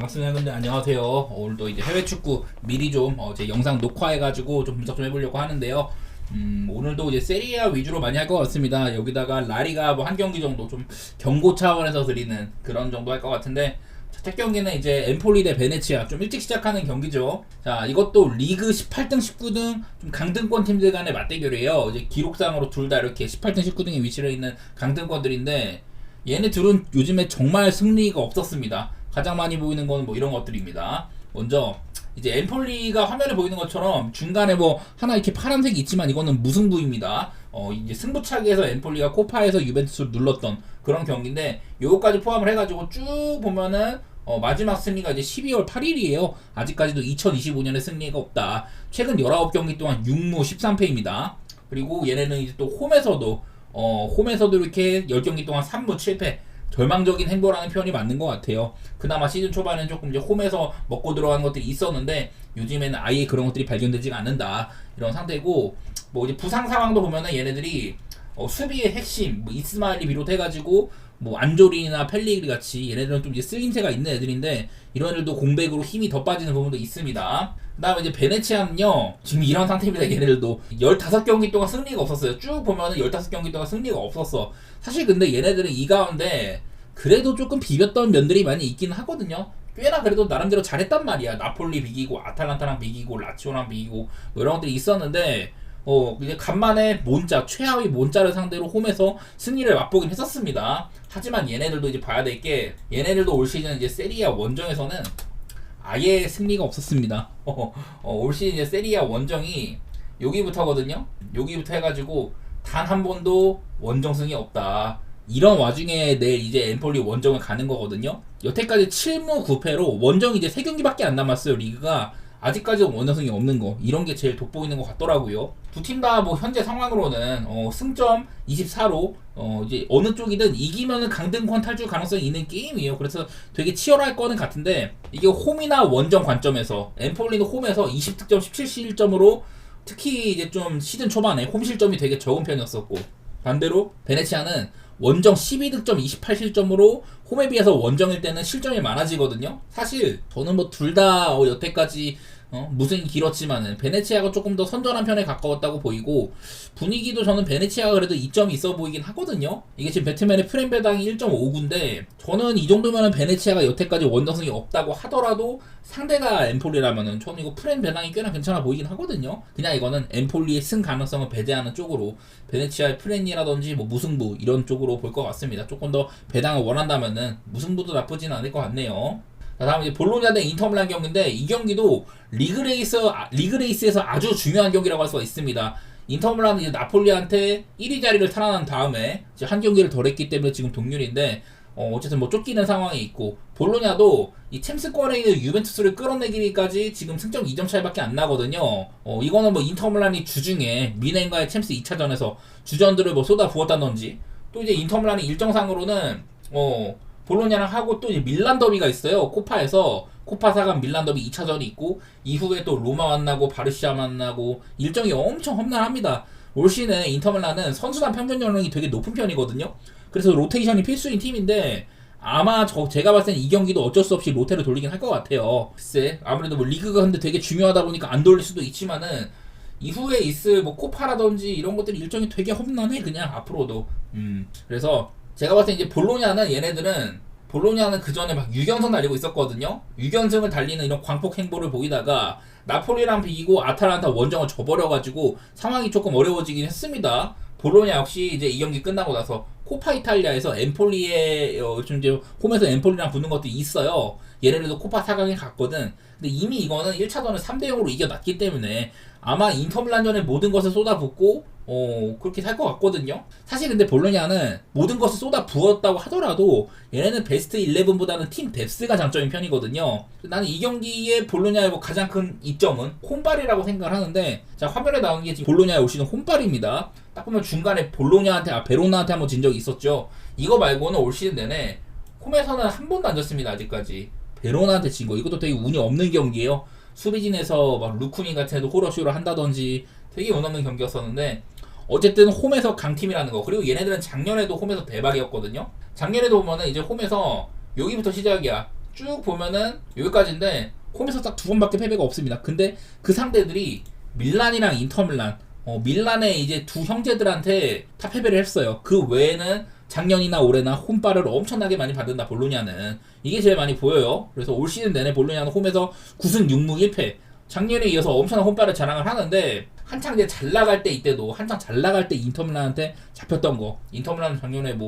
반갑습니다. 여러분들 안녕하세요. 오늘도 이제 해외 축구 미리 좀 제 영상 녹화해가지고 좀 분석 좀 해보려고 하는데요. 오늘도 이제 세리아 위주로 많이 할 것 같습니다. 여기다가 라리가 뭐 한 경기 정도 좀 경고 차원에서 드리는 그런 정도 할 것 같은데, 첫 경기는 이제 엠폴리 대 베네치아, 좀 일찍 시작하는 경기죠. 자, 이것도 리그 18등, 19등 좀 강등권 팀들 간의 맞대결이에요. 이제 기록상으로 둘 다 이렇게 18등, 19등에 위치해 있는 강등권들인데, 얘네 둘은 요즘에 정말 승리가 없었습니다. 가장 많이 보이는 건 뭐 이런 것들입니다. 먼저 이제 엠폴리가 화면에 보이는 것처럼 중간에 뭐 하나 이렇게 파란색이 있지만 이거는 무승부입니다. 이제 승부차기에서 엠폴리가 코파에서 유벤투스를 눌렀던 그런 경기인데, 요거까지 포함을 해가지고 쭉 보면은 마지막 승리가 이제 12월 8일이에요. 아직까지도 2025년에 승리가 없다. 최근 19경기 동안 6무 13패입니다. 그리고 얘네는 이제 또 홈에서도 이렇게 10경기 동안 3무 7패. 절망적인 행보라는 표현이 맞는 것 같아요. 그나마 시즌 초반에는 조금 이제 홈에서 먹고 들어간 것들이 있었는데, 요즘에는 아예 그런 것들이 발견되지가 않는다, 이런 상태고, 뭐 이제 부상 상황도 보면은 얘네들이 수비의 핵심 뭐 이스마일이 비롯해가지고 뭐 안조리나 펠리그리 같이 얘네들은 좀 이제 쓰임새가 있는 애들인데, 이런 애들도 공백으로 힘이 더 빠지는 부분도 있습니다. 그 다음에 이제 베네치아는요, 지금 이런 상태입니다. 얘네들도 15경기 동안 승리가 없었어요. 쭉 보면은 15경기 동안 승리가 없었어. 사실 근데 얘네들은 이 가운데 그래도 조금 비볐던 면들이 많이 있기는 하거든요. 꽤나 그래도 나름대로 잘했단 말이야. 나폴리 비기고 아탈란타랑 비기고 라치오랑 비기고 뭐 이런 것들이 있었는데, 이제 간만에 최하위 몬자를 상대로 홈에서 승리를 맛보긴 했었습니다. 하지만 얘네들도 이제 봐야 될 게, 얘네들도 올 시즌 이제 세리아 원정에서는 아예 승리가 없었습니다. 올 시즌 이제 세리아 원정이 여기부터거든요. 여기부터 해가지고 단 한 번도 원정승이 없다. 이런 와중에 내일 이제 엠폴리 원정을 가는 거거든요. 여태까지 7무 9패로 원정이 이제 3경기밖에 안 남았어요. 리그가 아직까지 원정승이 없는 거, 이런 게 제일 돋보이는 것 같더라고요. 두 팀 다 뭐 현재 상황으로는 승점 24로 이제 어느 쪽이든 이기면은 강등권 탈출 가능성이 있는 게임이에요. 그래서 되게 치열할 거는 같은데, 이게 홈이나 원정 관점에서 엠폴리는 홈에서 20득점 17실점으로 특히 이제 좀 시즌 초반에 홈 실점이 되게 적은 편이었었고, 반대로 베네치아는 원정 12득점 28실점으로 홈에 비해서 원정일 때는 실점이 많아지거든요. 사실 저는 뭐 둘 다 여태까지 무승이 길었지만은 베네치아가 조금 더 선전한 편에 가까웠다고 보이고, 분위기도 저는 베네치아가 그래도 이점이 있어 보이긴 하거든요. 이게 지금 배트맨의 프렘배당이 1.59인데, 저는 이 정도면은 베네치아가 여태까지 원정승이 없다고 하더라도 상대가 엠폴리라면은 저는 이거 프렘배당이 꽤나 괜찮아 보이긴 하거든요. 그냥 이거는 엠폴리의 승 가능성을 배제하는 쪽으로 베네치아의 프렌이라든지 뭐 무승부 이런 쪽으로 볼 것 같습니다. 조금 더 배당을 원한다면은 무승부도 나쁘지는 않을 것 같네요. 자, 다음 이제 볼로냐 대 인터밀란 경기인데, 이 경기도 리그레이스에서 아주 중요한 경기라고 할 수가 있습니다. 인터밀란은 이제 나폴리한테 1위 자리를 탈환한 다음에 이제 한 경기를 덜 했기 때문에 지금 동률인데, 어쨌든 뭐 쫓기는 상황이 있고, 볼로냐도 이 챔스권에 있는 유벤투스를 끌어내기까지 지금 승점 2점 차이밖에 안 나거든요. 이거는 뭐 인터밀란이 주중에 미넨과의 챔스 2차전에서 주전들을 뭐 쏟아 부었다든지, 또 이제 인터밀란이 일정상으로는 볼로냐랑 하고 또 이제 밀란 더비가 있어요. 코파에서 코파 4강 밀란 더비 2차전이 있고, 이후에 또 로마 만나고 바르시아 만나고 일정이 엄청 험난합니다. 올 시즌에 인터밀란은 선수단 평균 연령이 되게 높은 편이거든요. 그래서 로테이션이 필수인 팀인데, 아마 제가 봤을 땐 이 경기도 어쩔 수 없이 로테를 돌리긴 할 것 같아요. 글쎄, 아무래도 뭐 리그가 근데 되게 중요하다 보니까 안 돌릴 수도 있지만은, 이후에 있을 뭐 코파라든지 이런 것들이 일정이 되게 험난해 그냥 앞으로도. 그래서 제가 봤을 때 이제 볼로냐는 그 전에 막 6연승 달리고 있었거든요. 6연승을 달리는 이런 광폭 행보를 보이다가 나폴리랑 비기고 아탈란타 원정을 져버려가지고 상황이 조금 어려워지긴 했습니다. 볼로냐 역시 이제 이 경기 끝나고 나서 코파 이탈리아에서 엠폴리에 좀 이제 홈에서 엠폴리랑 붙는 것도 있어요. 얘네들도 코파 4강에 갔거든. 근데 이미 이거는 1차전을 3대0으로 이겨놨기 때문에 아마 인터밀란전에 모든 것을 쏟아붓고 그렇게 살 것 같거든요. 사실 근데 볼로냐는 모든 것을 쏟아 부었다고 하더라도 얘네는 베스트 11보다는 팀 뎁스가 장점인 편이거든요. 나는 이 경기에 볼로냐의 뭐 가장 큰 이점은 홈발이라고 생각을 하는데, 자, 화면에 나오는 게 지금 볼로냐의 올 시즌 홈발입니다. 딱 보면 중간에 베로나한테 한번 진 적이 있었죠. 이거 말고는 올 시즌 내내 홈에서는 한 번도 안 졌습니다. 아직까지. 베로나한테 진 거, 이것도 되게 운이 없는 경기예요. 수비진에서 막 루쿠민 같은 애도 호러쇼를 한다든지 되게 운 없는 경기였었는데, 어쨌든 홈에서 강팀이라는 거. 그리고 얘네들은 작년에도 홈에서 대박이었거든요. 작년에도 보면은 이제 홈에서 여기부터 시작이야. 쭉 보면은 여기까지인데 홈에서 딱 2번밖에 패배가 없습니다. 근데 그 상대들이 밀란이랑 인터밀란, 밀란의 이제 두 형제들한테 다 패배를 했어요. 그 외에는 작년이나 올해나 홈발을 엄청나게 많이 받는다 볼로냐는. 이게 제일 많이 보여요. 그래서 올 시즌 내내 볼로냐는 홈에서 9승 6무 1패, 작년에 이어서 엄청난 홈발을 자랑을 하는데, 한창 이제 잘 나갈 때, 이때도 한창 잘 나갈 때 인터밀란한테 잡혔던 거, 인터밀란은 작년에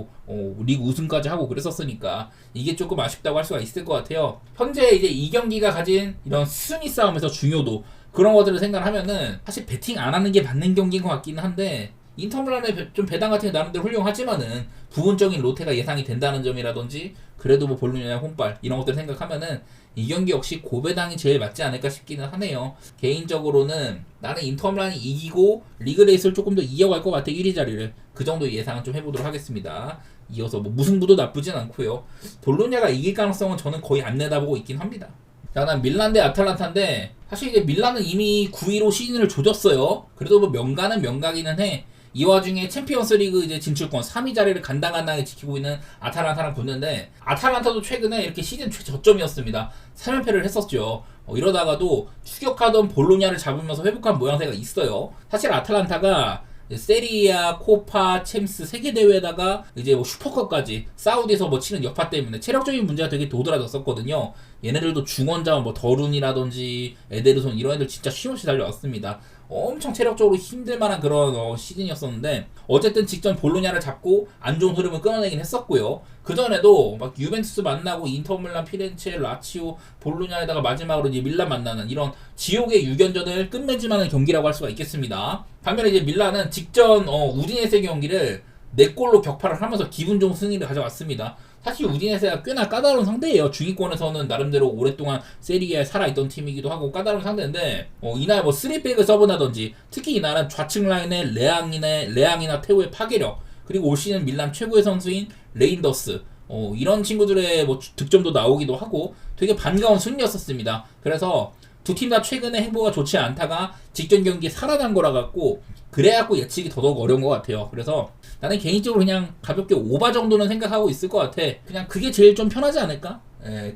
리그 우승까지 하고 그랬었으니까 이게 조금 아쉽다고 할 수가 있을 것 같아요. 현재 이제 이 경기가 가진 이런 순위 싸움에서 중요도, 그런 것들을 생각하면은 사실 배팅 안 하는 게 맞는 경기인 것 같기는 한데, 인터밀란의 좀 배당 같은 게 나름대로 훌륭하지만은 부분적인 로테가 예상이 된다는 점이라든지, 그래도 뭐 볼로냐 홈발 이런 것들 생각하면은 이 경기 역시 고배당이 제일 맞지 않을까 싶기는 하네요. 개인적으로는 나는 인터밀란이 이기고 리그 레이스를 조금 더 이어갈 것 같아. 1위 자리를 그 정도 예상은 좀 해보도록 하겠습니다. 이어서 뭐 무승부도 나쁘진 않고요. 볼로냐가 이길 가능성은 저는 거의 안 내다보고 있긴 합니다. 자, 난 밀란 대 아탈란타인데, 사실 이제 밀란은 이미 9위로 시즌을 조졌어요. 그래도 뭐 명가는 명가기는 해. 이 와중에 챔피언스 리그 이제 진출권 3위 자리를 간당간당하게 지키고 있는 아탈란타랑 붙는데, 아탈란타도 최근에 이렇게 시즌 최저점이었습니다. 3연패를 했었죠. 이러다가도 추격하던 볼로냐를 잡으면서 회복한 모양새가 있어요. 사실 아탈란타가 세리아, 코파, 챔스 세계대회에다가 이제 뭐 슈퍼컵까지 사우디에서 뭐 치는 여파 때문에 체력적인 문제가 되게 도드라졌었거든요. 얘네들도 중원자원 뭐 더룬이라든지 에데르손 이런 애들 진짜 쉼없이 달려왔습니다. 엄청 체력적으로 힘들만한 그런 시즌이었었는데, 어쨌든 직전 볼로냐를 잡고 안 좋은 흐름을 끊어내긴 했었고요. 그전에도 막 유벤투스 만나고 인터밀란, 피렌체, 라치오, 볼로냐에다가 마지막으로 이제 밀란 만나는 이런 지옥의 6연전을 끝맺음하는 경기라고 할 수가 있겠습니다. 반면에 이제 밀란은 직전 우디네세 경기를 4골로 격파를 하면서 기분 좋은 승리를 가져왔습니다. 사실 우디네세가 꽤나 까다로운 상대예요. 중위권에서는 나름대로 오랫동안 세리에에 살아있던 팀이기도 하고 까다로운 상대인데, 이날 뭐 3백을 서브나든지, 특히 이날은 좌측 라인의 레앙이나 테오의 파괴력, 그리고 올 시즌 밀란 최고의 선수인 레인더스, 이런 친구들의 뭐 득점도 나오기도 하고 되게 반가운 승리였었습니다. 그래서 두 팀 다 최근에 행보가 좋지 않다가 직전 경기에 살아난 거라 갖고, 그래갖고 예측이 더더욱 어려운 것 같아요. 그래서 나는 개인적으로 그냥 가볍게 오바 정도는 생각하고 있을 것 같아. 그냥 그게 제일 좀 편하지 않을까?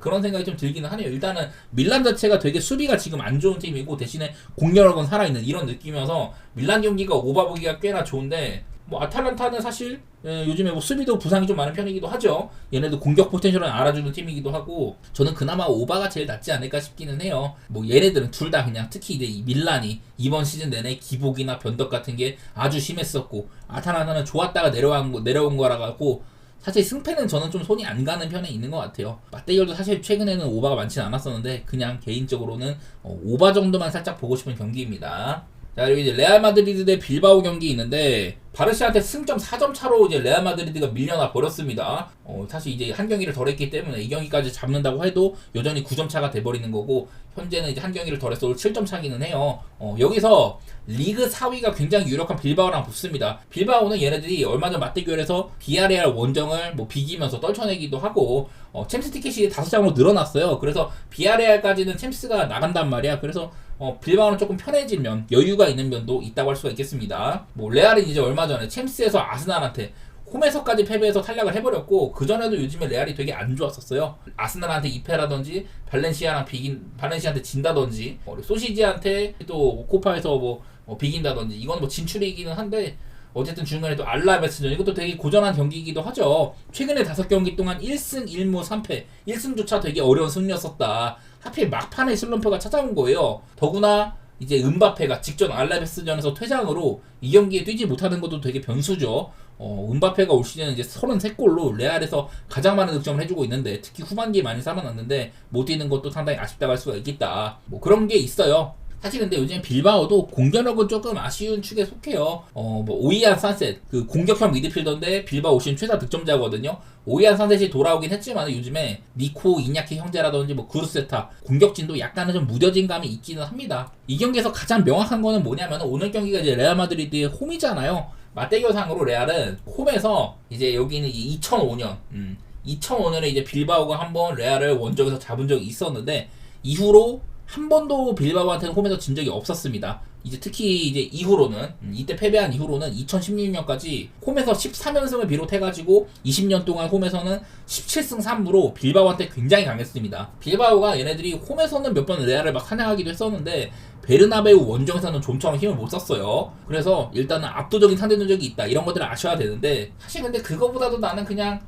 그런 생각이 좀 들기는 하네요. 일단은 밀란 자체가 되게 수비가 지금 안 좋은 팀이고 대신에 공격력은 살아있는 이런 느낌이어서 밀란 경기가 오바 보기가 꽤나 좋은데, 뭐 아탈란타는 사실 요즘에 뭐 수비도 부상이 좀 많은 편이기도 하죠. 얘네도 공격 포텐셜은 알아주는 팀이기도 하고, 저는 그나마 오바가 제일 낫지 않을까 싶기는 해요. 뭐 얘네들은 둘 다 그냥, 특히 이제 이 밀란이 이번 시즌 내내 기복이나 변덕 같은 게 아주 심했었고, 아탈란타는 좋았다가 내려온 거라 갖고 사실 승패는 저는 좀 손이 안 가는 편에 있는 것 같아요. 맞대결도 사실 최근에는 오바가 많지는 않았었는데, 그냥 개인적으로는 오바 정도만 살짝 보고 싶은 경기입니다. 자, 여기 이제 레알 마드리드 대 빌바오 경기 있는데, 바르샤한테 승점 4점 차로 이제 레알 마드리드가 밀려나 버렸습니다. 사실 이제 한 경기를 덜 했기 때문에 이 경기까지 잡는다고 해도 여전히 9점 차가 돼버리는 거고, 현재는 이제 한 경기를 덜 해서 7점 차기는 해요. 여기서 리그 4위가 굉장히 유력한 빌바오랑 붙습니다. 빌바오는 얘네들이 얼마 전 맞대결에서 비아레알 원정을 뭐 비기면서 떨쳐내기도 하고, 챔스 티켓이 5장으로 늘어났어요. 그래서 비아레알까지는 챔스가 나간단 말이야. 그래서 빌바오는 조금 편해진 면, 여유가 있는 면도 있다고 할 수가 있겠습니다. 뭐 레알은 이제 얼마 전에 챔스에서 아스날한테 홈에서까지 패배해서 탈락을 해버렸고, 그전에도 요즘에 레알이 되게 안 좋았었어요. 아스날한테 2패라든지 발렌시아한테 진다든지, 소시지한테 또 코파에서 비긴다든지, 이건 뭐 진출이기는 한데, 어쨌든 중간에 또 알라베스전, 이것도 되게 고전한 경기이기도 하죠. 최근에 5경기 동안 1승 1무 3패, 1승조차 되게 어려운 승리였었다. 하필 막판에 슬럼프가 찾아온 거예요. 더구나 이제 은바페가 직전 알라베스전에서 퇴장으로 이 경기에 뛰지 못하는 것도 되게 변수죠. 은바페가 올 시즌 이제 33골로 레알에서 가장 많은 득점을 해주고 있는데, 특히 후반기에 많이 살아났는데 못 뛰는 것도 상당히 아쉽다고 할 수가 있겠다. 뭐 그런 게 있어요. 사실 근데 요즘 빌바오도 공격력은 조금 아쉬운 축에 속해요. 뭐 오이안 산셋, 그 공격형 미드필더인데 빌바오 올 시즌 최다 득점자거든요. 오이안 산셋이 돌아오긴 했지만 요즘에 니코 이냐키 형제라든지 뭐 구르세타 공격진도 약간은 좀 무뎌진 감이 있기는 합니다. 이 경기에서 가장 명확한 거는 뭐냐면, 오늘 경기가 이제 레알 마드리드의 홈이잖아요. 맞대결상으로 레알은 홈에서 이제 여기는 2005년에 이제 빌바오가 한번 레알을 원정에서 잡은 적이 있었는데, 이후로 한 번도 빌바오한테는 홈에서 진 적이 없었습니다. 이제 특히 이제 이후로는 이때 패배한 이후로는 2016년까지 홈에서 13연승을 비롯해가지고 20년 동안 홈에서는 17승 3무로 빌바오한테 굉장히 강했습니다. 빌바오가 얘네들이 홈에서는 몇 번 레알을 막 사냥하기도 했었는데 베르나베우 원정에서는 좀처럼 힘을 못 썼어요. 그래서 일단은 압도적인 상대 누적이 있다 이런 것들을 아셔야 되는데 사실 근데 그거보다도 나는 그냥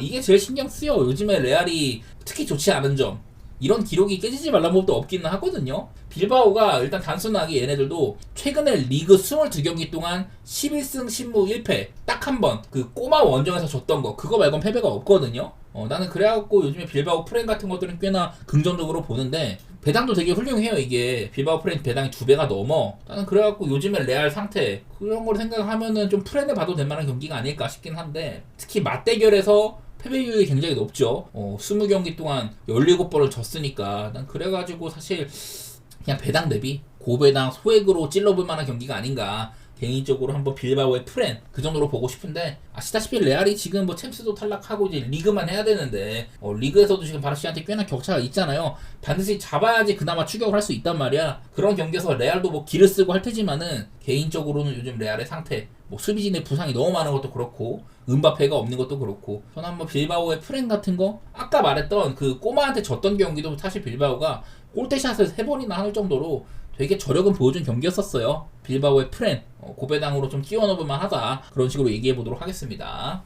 이게 제일 신경 쓰여. 요즘에 레알이 특히 좋지 않은 점 이런 기록이 깨지지 말라는 법도 없기는 하거든요. 빌바오가 일단 단순하게 얘네들도 최근에 리그 22경기 동안 11승 10무 1패 딱 한 번 그 꼬마 원정에서 졌던 거 그거 말고는 패배가 없거든요. 나는 그래갖고 요즘에 빌바오 프렌 같은 것들은 꽤나 긍정적으로 보는데 배당도 되게 훌륭해요. 이게 빌바오 프렌 배당이 2배가 넘어. 나는 그래갖고 요즘에 레알 상태 그런 걸 생각하면은 좀 프렌을 봐도 될 만한 경기가 아닐까 싶긴 한데 특히 맞대결에서 패배율이 굉장히 높죠. 20경기 동안 17번을 졌으니까 난 그래가지고 사실 그냥 배당 대비 고배당 소액으로 찔러볼 만한 경기가 아닌가. 개인적으로 한번 빌바오의 프렌 그 정도로 보고 싶은데 아시다시피 레알이 지금 뭐 챔스도 탈락하고 이제 리그만 해야 되는데 리그에서도 지금 바르시한테 꽤나 격차가 있잖아요. 반드시 잡아야지 그나마 추격을 할 수 있단 말이야. 그런 경기에서 레알도 뭐 기를 쓰고 할 테지만은 개인적으로는 요즘 레알의 상태 뭐 수비진의 부상이 너무 많은 것도 그렇고 은바페가 없는 것도 그렇고 저는 한번 빌바오의 프렌 같은 거 아까 말했던 그 꼬마한테 졌던 경기도 사실 빌바오가 골대샷을 3번이나 할 정도로 되게 저력은 보여준 경기였었어요. 빌바오의 프렌 고배당으로 좀 끼워 넣을 만하다 그런 식으로 얘기해 보도록 하겠습니다.